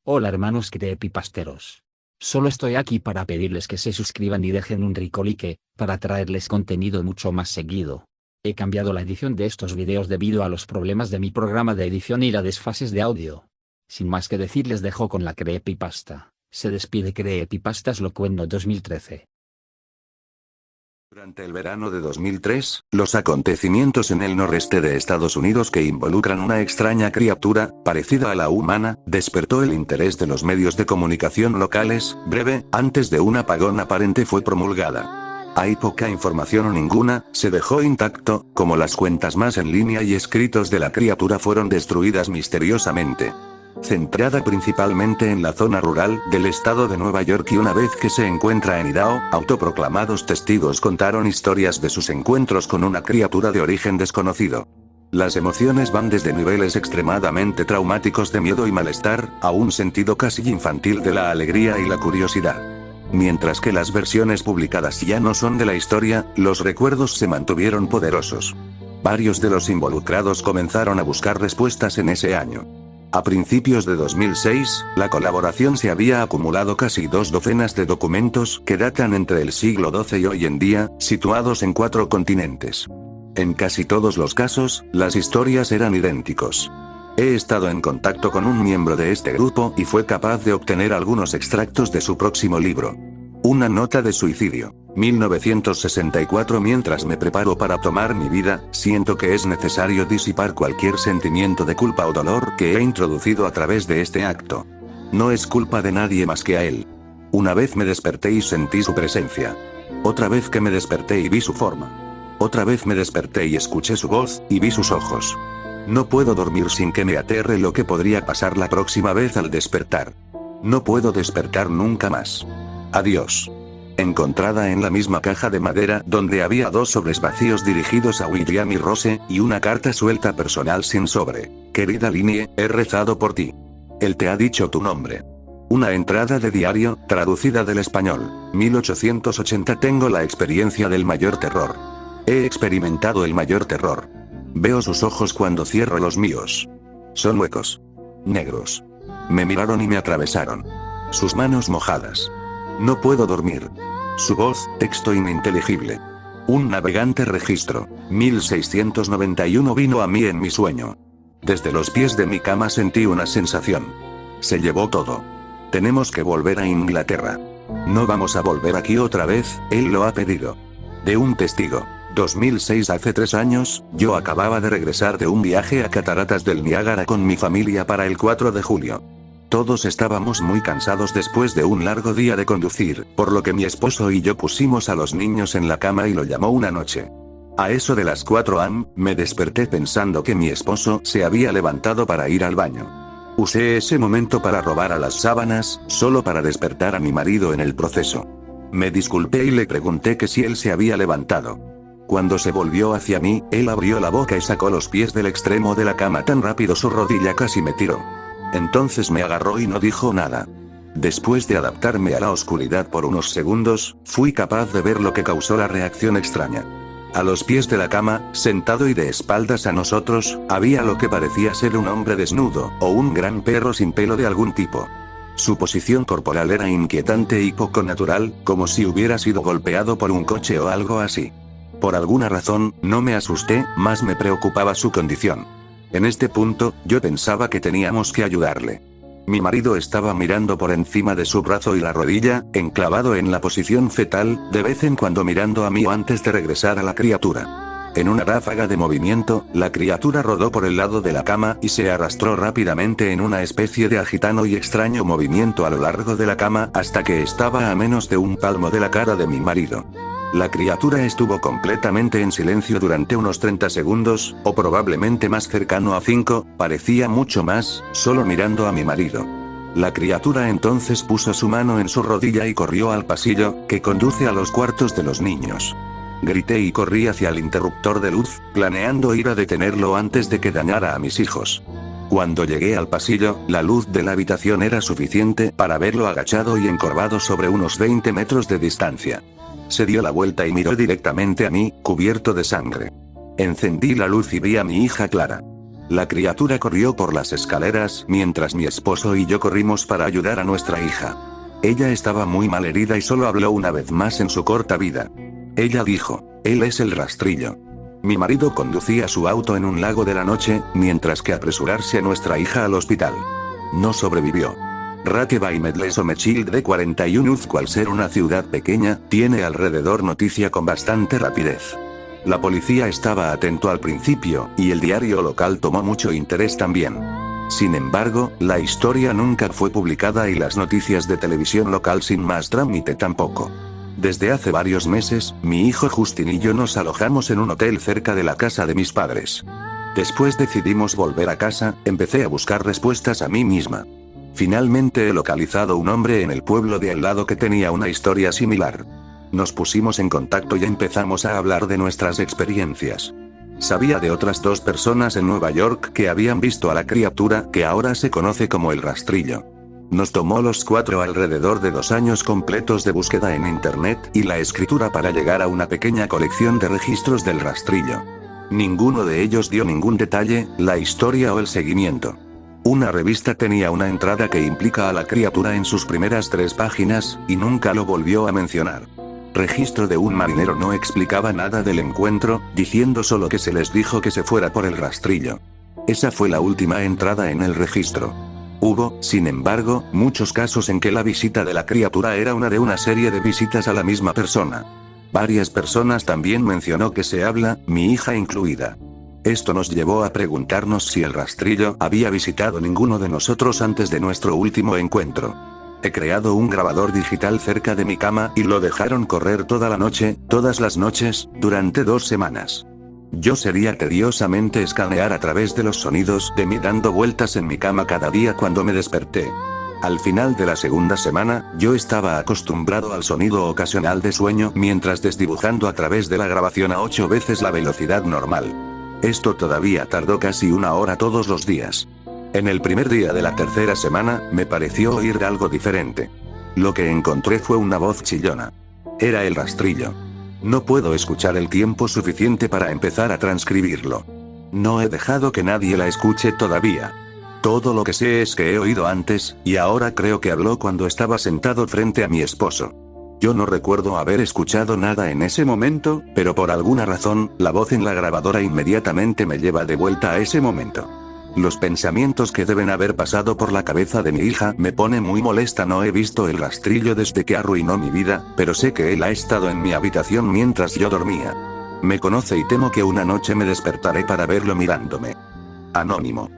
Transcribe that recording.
Hola hermanos creepypasteros. Solo estoy aquí para pedirles que se suscriban y dejen un rico like, para traerles contenido mucho más seguido. He cambiado la edición de estos videos debido a los problemas de mi programa de edición y la desfases de audio. Sin más que decir, les dejo con la creepypasta. Se despide Creepypastas Locuendo 2013. Durante el verano de 2003, los acontecimientos en el noreste de Estados Unidos que involucran una extraña criatura, parecida a la humana, despertó el interés de los medios de comunicación locales. Breve, antes de un apagón aparente fue promulgada. Hay poca información o ninguna, se dejó intacto, como las cuentas más en línea y escritos de la criatura fueron destruidas misteriosamente. Centrada principalmente en la zona rural del estado de Nueva York, y una vez que se encuentra en Idaho, autoproclamados testigos contaron historias de sus encuentros con una criatura de origen desconocido. Las emociones van desde niveles extremadamente traumáticos de miedo y malestar, a un sentido casi infantil de la alegría y la curiosidad. Mientras que las versiones publicadas ya no son de la historia, los recuerdos se mantuvieron poderosos. Varios de los involucrados comenzaron a buscar respuestas en ese año. A principios de 2006, la colaboración se había acumulado casi 2 docenas de documentos que datan entre el siglo XII y hoy en día, situados en 4 continentes. En casi todos los casos, las historias eran idénticos. He estado en contacto con un miembro de este grupo y fue capaz de obtener algunos extractos de su próximo libro. Una nota de suicidio. 1964. Mientras me preparo para tomar mi vida, siento que es necesario disipar cualquier sentimiento de culpa o dolor que he introducido a través de este acto. No es culpa de nadie más que a él. Una vez me desperté y sentí su presencia. Otra vez que me desperté y vi su forma. Otra vez me desperté y escuché su voz, y vi sus ojos. No puedo dormir sin que me aterre lo que podría pasar la próxima vez al despertar. No puedo despertar nunca más. Adiós. Encontrada en la misma caja de madera donde había 2 sobres vacíos dirigidos a William y Rose, y una carta suelta personal sin sobre. Querida Linnie, he rezado por ti. Él te ha dicho tu nombre. Una entrada de diario, traducida del español. 1880. Tengo la experiencia del mayor terror. He experimentado el mayor terror. Veo sus ojos cuando cierro los míos. Son huecos. Negros. Me miraron y me atravesaron. Sus manos mojadas. No puedo dormir. Su voz, texto ininteligible. Un navegante registro. 1691 vino a mí en mi sueño. Desde los pies de mi cama sentí una sensación. Se llevó todo. Tenemos que volver a Inglaterra. No vamos a volver aquí otra vez, él lo ha pedido. De un testigo. 2006. Hace 3 años, yo acababa de regresar de un viaje a Cataratas del Niágara con mi familia para el 4 de julio. Todos estábamos muy cansados después de un largo día de conducir, por lo que mi esposo y yo pusimos a los niños en la cama y lo llamó una noche. A eso de las 4 am, me desperté pensando que mi esposo se había levantado para ir al baño. Usé ese momento para robar a las sábanas, solo para despertar a mi marido en el proceso. Me disculpé y le pregunté que si él se había levantado. Cuando se volvió hacia mí, él abrió la boca y sacó los pies del extremo de la cama tan rápido su rodilla casi me tiró. Entonces me agarró y no dijo nada. Después de adaptarme a la oscuridad por unos segundos, fui capaz de ver lo que causó la reacción extraña. A los pies de la cama, sentado y de espaldas a nosotros, había lo que parecía ser un hombre desnudo, o un gran perro sin pelo de algún tipo. Su posición corporal era inquietante y poco natural, como si hubiera sido golpeado por un coche o algo así. Por alguna razón, no me asusté, más me preocupaba su condición. En este punto, yo pensaba que teníamos que ayudarle. Mi marido estaba mirando por encima de su brazo y la rodilla, enclavado en la posición fetal, de vez en cuando mirando a mí antes de regresar a la criatura. En una ráfaga de movimiento, la criatura rodó por el lado de la cama y se arrastró rápidamente en una especie de agitado y extraño movimiento a lo largo de la cama hasta que estaba a menos de un palmo de la cara de mi marido. La criatura estuvo completamente en silencio durante unos 30 segundos, o probablemente más cercano a 5, parecía mucho más, solo mirando a mi marido. La criatura entonces puso su mano en su rodilla y corrió al pasillo, que conduce a los cuartos de los niños. Grité y corrí hacia el interruptor de luz, planeando ir a detenerlo antes de que dañara a mis hijos. Cuando llegué al pasillo, la luz de la habitación era suficiente para verlo agachado y encorvado sobre unos 20 metros de distancia. Se dio la vuelta y miró directamente a mí, cubierto de sangre. Encendí la luz y vi a mi hija Clara. La criatura corrió por las escaleras mientras mi esposo y yo corrimos para ayudar a nuestra hija. Ella estaba muy mal herida y solo habló una vez más en su corta vida. Ella dijo: él es el rastrillo. Mi marido conducía su auto en un lago de la noche, mientras que apresurarse a nuestra hija al hospital. No sobrevivió. Rakeva y Medlesomechil de 41 Uzco, al ser una ciudad pequeña, tiene alrededor noticia con bastante rapidez. La policía estaba atento al principio, y el diario local tomó mucho interés también. Sin embargo, la historia nunca fue publicada y las noticias de televisión local sin más trámite tampoco. Desde hace varios meses, mi hijo Justin y yo nos alojamos en un hotel cerca de la casa de mis padres. Después decidimos volver a casa, empecé a buscar respuestas a mí misma. Finalmente he localizado un hombre en el pueblo de al lado que tenía una historia similar. Nos pusimos en contacto y empezamos a hablar de nuestras experiencias. Sabía de otras 2 personas en Nueva York que habían visto a la criatura que ahora se conoce como el rastrillo. Nos tomó los 4 alrededor de 2 años completos de búsqueda en internet y la escritura para llegar a una pequeña colección de registros del rastrillo. Ninguno de ellos dio ningún detalle, la historia o el seguimiento. Una revista tenía una entrada que implica a la criatura en sus primeras 3 páginas, y nunca lo volvió a mencionar. Registro de un marinero no explicaba nada del encuentro, diciendo solo que se les dijo que se fuera por el rastrillo. Esa fue la última entrada en el registro. Hubo, sin embargo, muchos casos en que la visita de la criatura era una de una serie de visitas a la misma persona. Varias personas también mencionó que se habla, mi hija incluida. Esto nos llevó a preguntarnos si el rastrillo había visitado ninguno de nosotros antes de nuestro último encuentro. He creado un grabador digital cerca de mi cama y lo dejaron correr toda la noche, todas las noches, durante 2 semanas. Yo sería tediosamente escanear a través de los sonidos de mí dando vueltas en mi cama cada día cuando me desperté. Al final de la segunda semana, yo estaba acostumbrado al sonido ocasional de sueño mientras desdibujando a través de la grabación a 8 veces la velocidad normal. Esto todavía tardó casi 1 hora todos los días. En el primer día de la tercera semana, me pareció oír algo diferente. Lo que encontré fue una voz chillona. Era el rastrillo. No puedo escuchar el tiempo suficiente para empezar a transcribirlo. No he dejado que nadie la escuche todavía. Todo lo que sé es que he oído antes, y ahora creo que habló cuando estaba sentado frente a mi esposo. Yo no recuerdo haber escuchado nada en ese momento, pero por alguna razón, la voz en la grabadora inmediatamente me lleva de vuelta a ese momento. Los pensamientos que deben haber pasado por la cabeza de mi hija me pone muy molesta. No he visto el rastrillo desde que arruinó mi vida, pero sé que él ha estado en mi habitación mientras yo dormía. Me conoce y temo que una noche me despertaré para verlo mirándome. Anónimo.